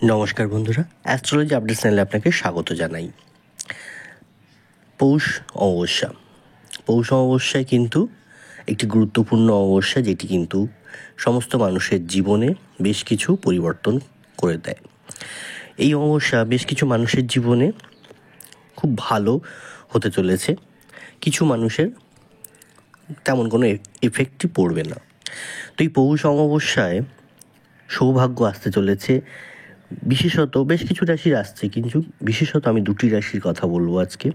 নমস্কার বন্ধুরা, astrology update চ্যানেলে আপনাকে স্বাগত জানাই। পৌষ অমাবস্যা। পৌষ অমাবস্যায় কিন্তু একটি গুরুত্বপূর্ণ অমাবস্যা, যেটি কিন্তু সমস্ত মানুষের জীবনে বেশ কিছু পরিবর্তন করে দেয়। এই অমাবস্যা বেশ কিছু মানুষের জীবনে খুব ভালো হতে চলেছে, কিছু মানুষের তেমন কোনো এফেক্টই পড়বে না। তো এই পৌষ অমাবস্যায় সৌভাগ্য আসতে চলেছে। বিশেষত বেশ কিছু রাশির আসছে, কিন্তু বিশেষত আমি দুটি রাশির কথা বলবো আজকে।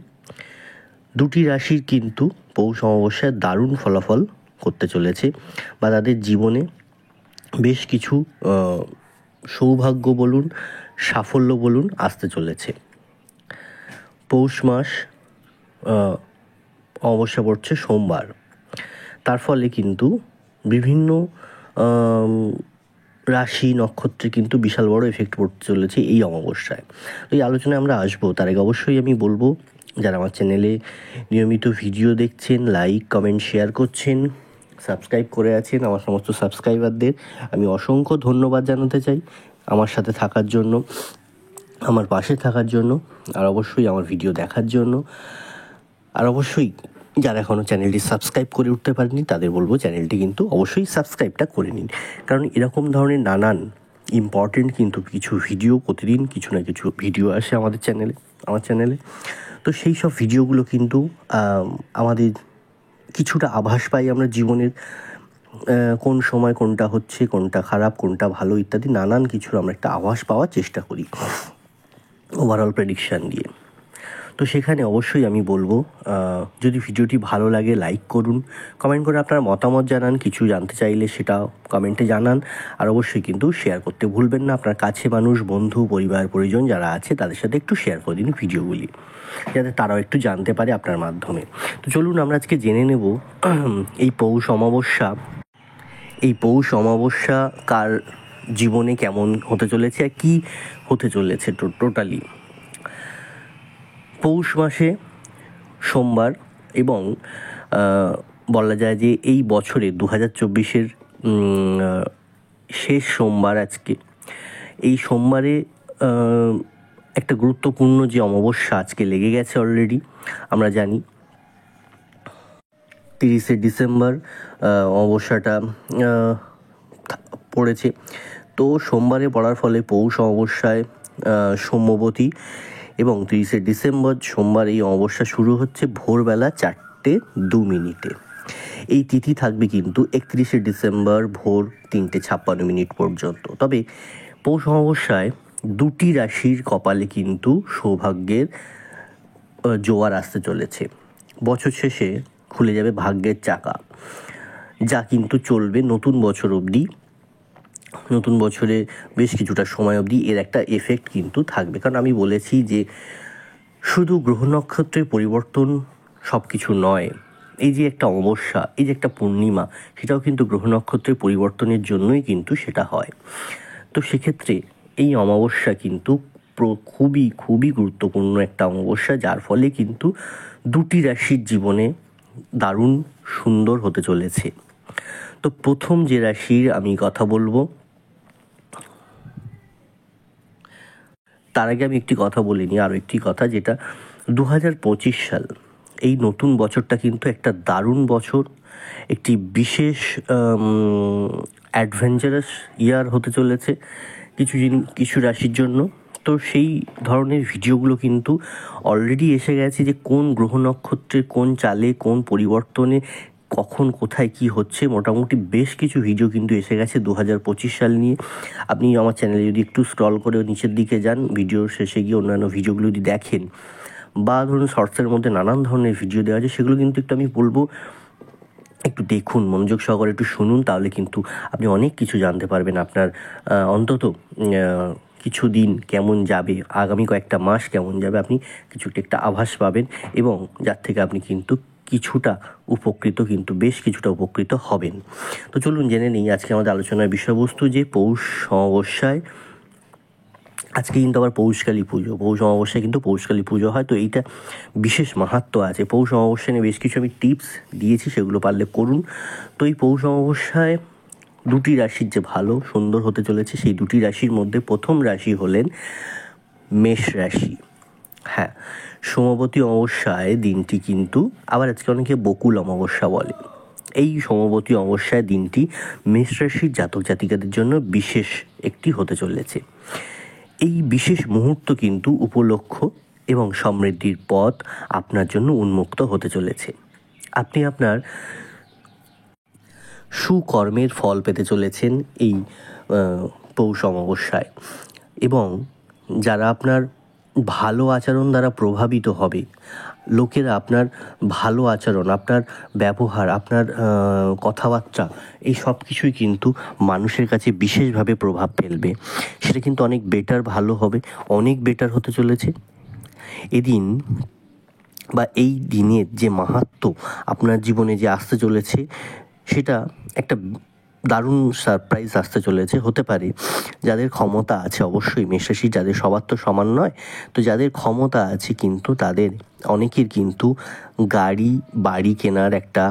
দুটি রাশির কিন্তু পৌষ অমাবস্যায় দারুণ ফলাফল করতে চলেছে, বা তাদের জীবনে বেশ কিছু সৌভাগ্য বলুন, সাফল্য বলুন, আসতে চলেছে। পৌষ মাস অমাবস্যা পড়ছে সোমবার, তার ফলে কিন্তু বিভিন্ন রাশি নক্ষত্রে কিন্তু বিশাল বড় এফেক্ট পড়তে চলেছে এই অমাবস্যায়। তো এই আলোচনায় আমরা আসবো। তার আগে অবশ্যই আমি বলবো, যারা আমার চ্যানেলে নিয়মিত ভিডিও দেখছেন, লাইক কমেন্ট শেয়ার করছেন, সাবস্ক্রাইব করে আছেন, আমার সমস্ত সাবস্ক্রাইবারদের আমি অসংখ্য ধন্যবাদ জানাতে চাই আমার সাথে থাকার জন্য, আমার পাশে থাকার জন্য, আর অবশ্যই আমার ভিডিও দেখার জন্য। আর অবশ্যই যারা এখনও চ্যানেলটি সাবস্ক্রাইব করে উঠতে পারেনি, তাদের বলবো চ্যানেলটি কিন্তু অবশ্যই সাবস্ক্রাইবটা করে নিন, কারণ এরকম ধরনের নানান ইম্পর্টেন্ট কিন্তু কিছু ভিডিও প্রতিদিন কিছু না কিছু ভিডিও আসে আমার চ্যানেলে। তো সেই সব ভিডিওগুলো কিন্তু আমাদের কিছুটা আভাস পাই আমরা জীবনের, কোন সময় কোনটা হচ্ছে, কোনটা খারাপ, কোনটা ভালো ইত্যাদি নানান কিছুর আমরা একটা আভাস পাওয়ার চেষ্টা করি ওভারঅল প্রেডিকশান দিয়ে। তো সেখানে অবশ্যই আমি বলবো, যদি ভিডিওটি ভালো লাগে লাইক করুন, কমেন্ট করে আপনার মতামত জানান, কিছু জানতে চাইলে সেটাও কমেন্টে জানান, আর অবশ্যই কিন্তু শেয়ার করতে ভুলবেন না। আপনার কাছে মানুষ, বন্ধু, পরিবার, পরিজন যারা আছে তাদের সাথে একটু শেয়ার করে দিন ভিডিওগুলি, যাতে তারাও একটু জানতে পারে আপনার মাধ্যমে। তো চলুন আমরা আজকে জেনে নেব এই পৌষ অমাবস্যা কার জীবনে কেমন হতে চলেছে আর কী হতে চলেছে টোটালি। পৌষ মাসে সোমবার, এবং বলা যায় যে এই বছরে 2024-এর শেষ সোমবার আজকে। এই সোমবারে একটা গুরুত্বপূর্ণ যে অমাবস্যা আজকে লেগে গেছে অলরেডি, আমরা জানি 30শে ডিসেম্বর অমাবস্যাটা পড়েছে। তো সোমবারে পড়ার ফলে পৌষ অমাবস্যায় সৌম্যবতী, এবং 30শে ডিসেম্বর সোমবার এই অমাবস্যা শুরু হচ্ছে ভোরবেলা 4:02 এই তিথি থাকবে কিন্তু 31শে ডিসেম্বর ভোর 3:56 পর্যন্ত। তবে পৌষ অমাবস্যায় দুটি রাশির কপালে কিন্তু সৌভাগ্যের জোয়ার আসতে চলেছে। বছর শেষে খুলে যাবে ভাগ্যের চাকা, যা কিন্তু চলবে নতুন বছর অবধি। নতুন বছরে বেশ কিছুটা সময় অবধি এর একটা এফেক্ট কিন্তু থাকবে, কারণ আমি বলেছি যে শুধু গ্রহ নক্ষত্রের পরিবর্তন সব কিছু নয়। এই যে একটা অমাবস্যা, এই যে একটা পূর্ণিমা, সেটাও কিন্তু গ্রহ নক্ষত্রের পরিবর্তনের জন্যই কিন্তু সেটা হয়। তো সেক্ষেত্রে এই অমাবস্যা কিন্তু খুবই খুবই গুরুত্বপূর্ণ একটা অমাবস্যা, যার ফলে কিন্তু দুটি রাশির জীবনে দারুণ সুন্দর হতে চলেছে। তো প্রথম যে রাশির আমি কথা বলবো, তার আগে আমি একটি কথা বলিনি, আরও একটি কথা, যেটা 2025 সাল, এই নতুন বছরটা কিন্তু একটা দারুণ বছর, একটি বিশেষ অ্যাডভেঞ্চারাস ইয়ার হতে চলেছে কিছু রাশির জন্য। তো সেই ধরনের ভিডিওগুলো কিন্তু অলরেডি এসে গেছে, যে কোন গ্রহ নক্ষত্রে কোন চালে কোন পরিবর্তনে কখন কোথায় কি হচ্ছে। মোটামুটি বেশ কিছু ভিডিও কিন্তু এসে গেছে 2025 সাল নিয়ে। আপনি আমার চ্যানেলে যদি একটু স্ক্রল করে নিচের দিকে যান, ভিডিওর শেষে গিয়ে অন্যান্য ভিডিওগুলো যদি দেখেন, বা ধরুন শর্টসের মধ্যে নানান ধরনের ভিডিও দেওয়া আছে, সেগুলো কিন্তু একটু আমি বলবো একটু দেখুন, মনোযোগ সহকারে একটু শুনুন, তাহলে কিন্তু আপনি অনেক কিছু জানতে পারবেন। আপনার অন্তত কিছু দিন কেমন যাবে, আগামী কয়েকটা মাস কেমন যাবে, আপনি কিছু একটা আভাস পাবেন, এবং যার থেকে আপনি কিন্তু বেশ কিছুটা উপকৃত হবেন। তো চলুন জেনে নিই আজকে আমাদের আলোচনার বিষয়বস্তু, যে পৌষ অমাবস্যায় আজকে কিন্তু আবার পৌষকালী পুজো। পৌষ অমাবস্যায় কিন্তু পৌষকালী পুজো হয়, তো এইটা বিশেষ মাহাত্ম্য আছে। পৌষ অমাবস্যা নিয়ে বেশ কিছু আমি টিপস দিয়েছি, সেগুলো পারলে করুন। তো এই পৌষ অমাবস্যায় দুটি রাশির যে ভালো সুন্দর হতে চলেছে, সেই দুটি রাশির মধ্যে প্রথম রাশি হলেন মেষ রাশি। হ্যাঁ, সোমবতী অমাবস্যায় দিনটি কিন্তু, আবার আজকে অনেকে বকুল অমাবস্যা বলে, এই সোমবতী অমাবস্যায় দিনটি মেষ রাশির জাতক জাতিকাদের জন্য বিশেষ একটি হতে চলেছে। এই বিশেষ মুহূর্ত কিন্তু উপলক্ষ এবং সমৃদ্ধির পথ আপনার জন্য উন্মুক্ত হতে চলেছে। আপনি আপনার সুকর্মের ফল পেতে চলেছেন এই পৌষ অমাবস্যায়, এবং যারা আপনার ভালো আচরণ দ্বারা প্রভাবিত হবে, লোকেরা আপনার ভালো আচরণ, আপনার ব্যবহার, আপনার কথাবার্তা, এই সব কিছুই কিন্তু মানুষের কাছে বিশেষভাবে প্রভাব ফেলবে। সেটা কিন্তু অনেক বেটার, ভালো হবে, অনেক বেটার হতে চলেছে। এদিন বা এই দিনের যে মাহাত্ম্য আপনার জীবনে যে আসতে চলেছে, সেটা একটা দারুণ সারপ্রাইজ আসতে চলেছে। হতে পারে যাদের ক্ষমতা আছে, অবশ্যই মেষরাশি যাদের সবার তো সমান নয়, তো যাদের ক্ষমতা আছে কিন্তু তাদের অনেকের কিন্তু গাড়ি বাড়ি কেনার একটা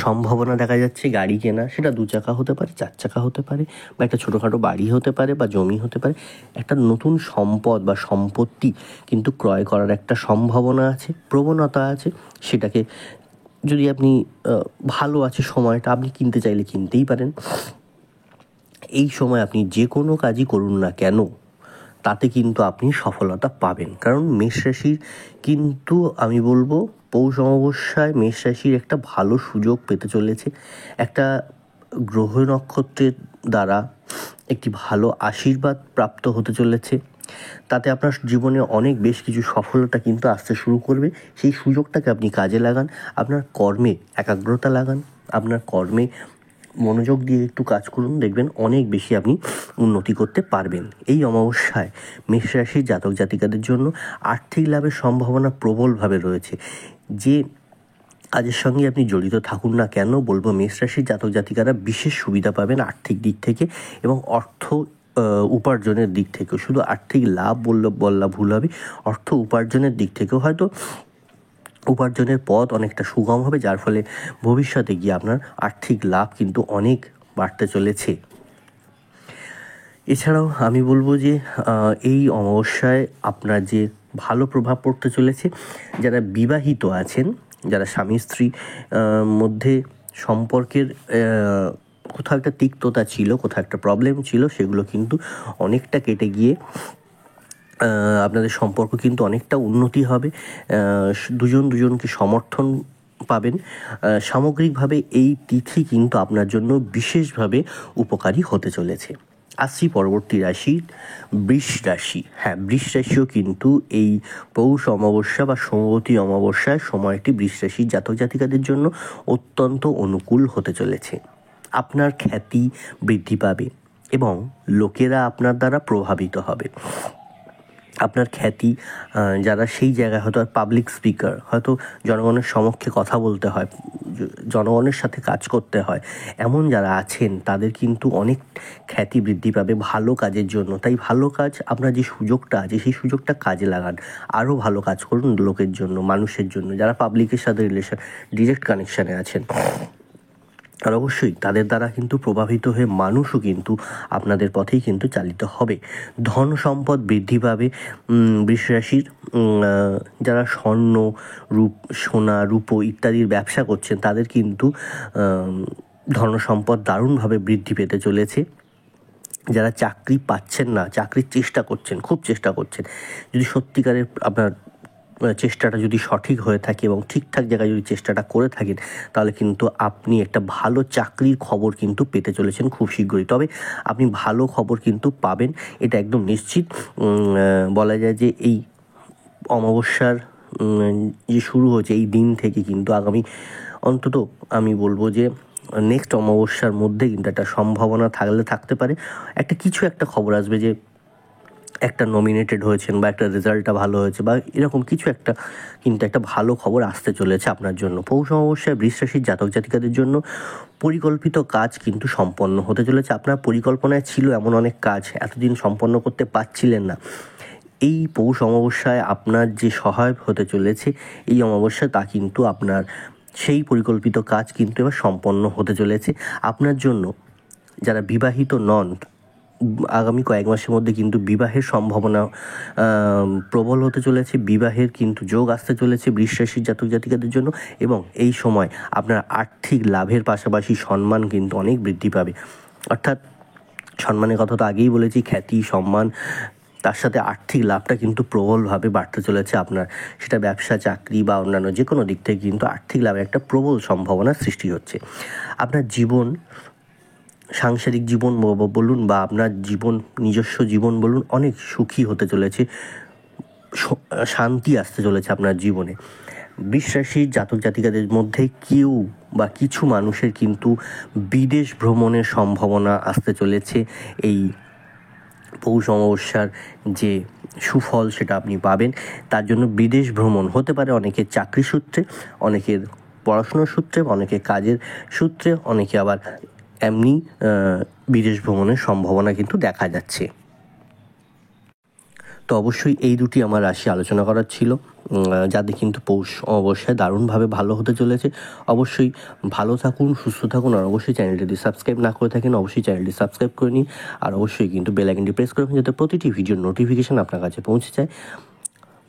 সম্ভাবনা দেখা যাচ্ছে। গাড়ি কেনা, সেটা 2 চাকা হতে পারে, 4 চাকা হতে পারে, বা একটা ছোটোখাটো বাড়ি হতে পারে, বা জমি হতে পারে। একটা নতুন সম্পদ বা সম্পত্তি কিন্তু ক্রয় করার একটা সম্ভাবনা আছে, প্রবণতা আছে। সেটাকে যদি আপনি ভালো আছে সময়টা, আপনি কিনতে চাইলে কিনতেই পারেন। এই সময় আপনি যে কোনো কাজই করুন না কেন, তাতে কিন্তু আপনি সফলতা পাবেন। কারণ মেষ রাশির কিন্তু, আমি বলবো, পৌষ অমাবস্যায় মেষ রাশির একটা ভালো সুযোগ পেতে চলেছে। একটা গ্রহ নক্ষত্রের দ্বারা একটি ভালো আশীর্বাদ প্রাপ্ত হতে চলেছে। তাতে আপনার জীবনে অনেক বেশ কিছু সফলতা কিন্তু আসতে শুরু করবে। সেই সুযোগটাকে আপনি কাজে লাগান, আপনার কর্মে একাগ্রতা লাগান, আপনার কর্মে মনোযোগ দিয়ে একটু কাজ করুন, দেখবেন অনেক বেশি আপনি উন্নতি করতে পারবেন। এই অমাবস্যায় মেষ রাশির জাতক জাতিকাদের জন্য আর্থিক লাভের সম্ভাবনা প্রবলভাবে রয়েছে। যে কাজের সঙ্গে আপনি জড়িত থাকুন না কেন, বলবো মেষ রাশির জাতক জাতিকারা বিশেষ সুবিধা পাবেন আর্থিক দিক থেকে এবং অর্থ উপার্জনের দিক থেকেও। শুধু আর্থিক লাভ বললে ভুল হবে, অর্থ উপার্জনের দিক থেকেও হয়তো উপার্জনের পথ অনেকটা সুগম হবে, যার ফলে ভবিষ্যতে গিয়ে আপনার আর্থিক লাভ কিন্তু অনেক বাড়তে চলেছে। এছাড়াও আমি বলবো যে এই অমাবস্যায় আপনার যে ভালো প্রভাব পড়তে চলেছে, যারা বিবাহিত আছেন, যারা স্বামী স্ত্রী মধ্যে সম্পর্কের কোথাও একটা তিক্ততা ছিল, কোথাও একটা প্রবলেম ছিল, সেগুলো কিন্তু অনেকটা কেটে গিয়ে আপনাদের সম্পর্ক কিন্তু অনেকটা উন্নতি হবে। দুজনকে সমর্থন পাবেন। সামগ্রিকভাবে এই তিথি কিন্তু আপনার জন্য বিশেষভাবে উপকারী হতে চলেছে। আসছি পরবর্তী রাশি, বৃষ রাশি। হ্যাঁ, বৃষ রাশিও কিন্তু এই পৌষ অমাবস্যা বা সোমবতী অমাবস্যার সময়টি বৃষ রাশির জাতক জাতিকাদের জন্য অত্যন্ত অনুকূল হতে চলেছে। আপনার খ্যাতি বৃদ্ধি পাবে এবং লোকেরা আপনার দ্বারা প্রভাবিত হবে। আপনার খ্যাতি, যারা সেই জায়গায় হয়তো পাবলিক স্পিকার, হয়তো জনগণের সমক্ষে কথা বলতে হয়, জনগণের সাথে কাজ করতে হয়, এমন যারা আছেন তাদের কিন্তু অনেক খ্যাতি বৃদ্ধি পাবে ভালো কাজের জন্য। তাই ভালো কাজ, আপনার যে সুযোগটা আছে সেই সুযোগটা কাজে লাগান, আরও ভালো কাজ করুন লোকের জন্য, মানুষের জন্য, যারা পাবলিকের সাথে ডিরেক্ট কানেকশানে আছেন। আর অবশ্যই তাদের দ্বারা কিন্তু প্রভাবিত হয়ে মানুষও কিন্তু আপনাদের পথেই কিন্তু চালিত হবে। ধন সম্পদ বৃদ্ধি পাবে। বৃষ রাশির যারা স্বর্ণ, সোনা, রূপো ইত্যাদির ব্যবসা করছেন, তাদের কিন্তু ধন সম্পদ দারুণভাবে বৃদ্ধি পেতে চলেছে। যারা চাকরি পাচ্ছেন না, চাকরির চেষ্টা করছেন, খুব চেষ্টা করছেন, যদি সত্যিকারের আপনার চেষ্টাটা যদি সঠিক হয়ে থাকে এবং ঠিকঠাক জায়গায় যদি চেষ্টাটা করে থাকেন, তাহলে কিন্তু আপনি একটা ভালো চাকরির খবর কিন্তু পেতে চলেছেন খুব শীঘ্রই। তবে আপনি ভালো খবর কিন্তু পাবেন, এটা একদম নিশ্চিত। বলা যায় যে এই অমাবস্যার যে শুরু হয়েছে এই দিন থেকে কিন্তু আগামী, অন্তত আমি বলবো যে নেক্সট অমাবস্যার মধ্যে কিন্তু একটা সম্ভাবনা থাকতে পারে, কিছু একটা খবর আসবে যে একটা নমিনেটেড হয়েছেন বা একটা রেজাল্টটা ভালো হয়েছে বা এরকম কিছু একটা, কিন্তু একটা ভালো খবর আসতে চলেছে আপনার জন্য। পৌষ অমাবস্যায় বৃষ রাশির জাতক জাতিকাদের জন্য পরিকল্পিত কাজ কিন্তু সম্পন্ন হতে চলেছে। আপনার পরিকল্পনায় ছিল এমন অনেক কাজ এতদিন সম্পন্ন করতে পারছিলেন না, এই পৌষ অমাবস্যায় আপনার যে সহায়ক হতে চলেছে এই অমাবস্যায়, তা কিন্তু আপনার সেই পরিকল্পিত কাজ কিন্তু এবার সম্পন্ন হতে চলেছে। আপনার জন্য যারা বিবাহিত নন, আগামী কয়েক মাসের মধ্যে কিন্তু বিবাহের সম্ভাবনা প্রবল হতে চলেছে। বিবাহের কিন্তু যোগ আসতে চলেছে বৃষ রাশির জাতক জাতিকাদের জন্য, এবং এই সময় আপনার আর্থিক লাভের পাশাপাশি সম্মান কিন্তু অনেক বৃদ্ধি পাবে। অর্থাৎ সম্মানের কথা তো আগেই বলেছি, খ্যাতি, সম্মান, তার সাথে আর্থিক লাভটা কিন্তু প্রবলভাবে বাড়তে চলেছে আপনার। সেটা ব্যবসা, চাকরি বা অন্যান্য যে কোনো দিক থেকে কিন্তু আর্থিক লাভের একটা প্রবল সম্ভাবনা সৃষ্টি হচ্ছে। আপনার জীবন, সাংসারিক জীবন বলুন বা আপনার জীবন, নিজস্ব জীবন বলুন, অনেক সুখী হতে চলেছে, শান্তি আসতে চলেছে আপনার জীবনে। বৃষ রাশির জাতক জাতিকাদের মধ্যে কেউ বা কিছু মানুষের কিন্তু বিদেশ ভ্রমণের সম্ভাবনা আসতে চলেছে। এই পৌষ অমাবস্যার যে সুফল সেটা আপনি পাবেন। তার জন্য বিদেশ ভ্রমণ হতে পারে অনেকের চাকরি সূত্রে, অনেকের পড়াশোনার সূত্রে, অনেকের কাজের সূত্রে, অনেকে আবার এমনি বিদেশ ভ্রমণের সম্ভাবনা কিন্তু দেখা যাচ্ছে। তো অবশ্যই এই দুটি আমার রাশি আলোচনা করার ছিল, যাদের কিন্তু পৌষ অমাবস্যায় দারুণভাবে ভালো হতে চলেছে। অবশ্যই ভালো থাকুন, সুস্থ থাকুন, আর অবশ্যই চ্যানেলটি যদি সাবস্ক্রাইব না করে থাকেন অবশ্যই চ্যানেলটি সাবস্ক্রাইব করে নিন, আর অবশ্যই কিন্তু বেল আইকনটি প্রেস করবেন যাতে প্রতিটি ভিডিওর নোটিফিকেশান আপনার কাছে পৌঁছে যায়।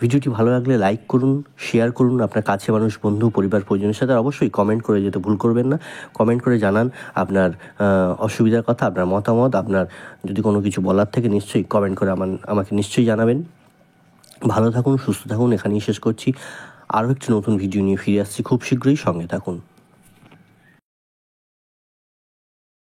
ভিডিওটি ভালো লাগলে লাইক করুন, শেয়ার করুন আপনার কাছে মানুষ, বন্ধু, পরিবার, পরিজনের সাথে। অবশ্যই কমেন্ট করে যেতে ভুল করবেন না। কমেন্ট করে জানান আপনার অসুবিধার কথা, আপনার মতামত, আপনার যদি কোনো কিছু বলার থেকে নিশ্চয়ই কমেন্ট করে আমাকে নিশ্চয়ই জানাবেন। ভালো থাকুন, সুস্থ থাকুন, এখানেই শেষ করছি। আরও একটি নতুন ভিডিও নিয়ে ফিরে আসছি খুব শীঘ্রই, সঙ্গে থাকুন।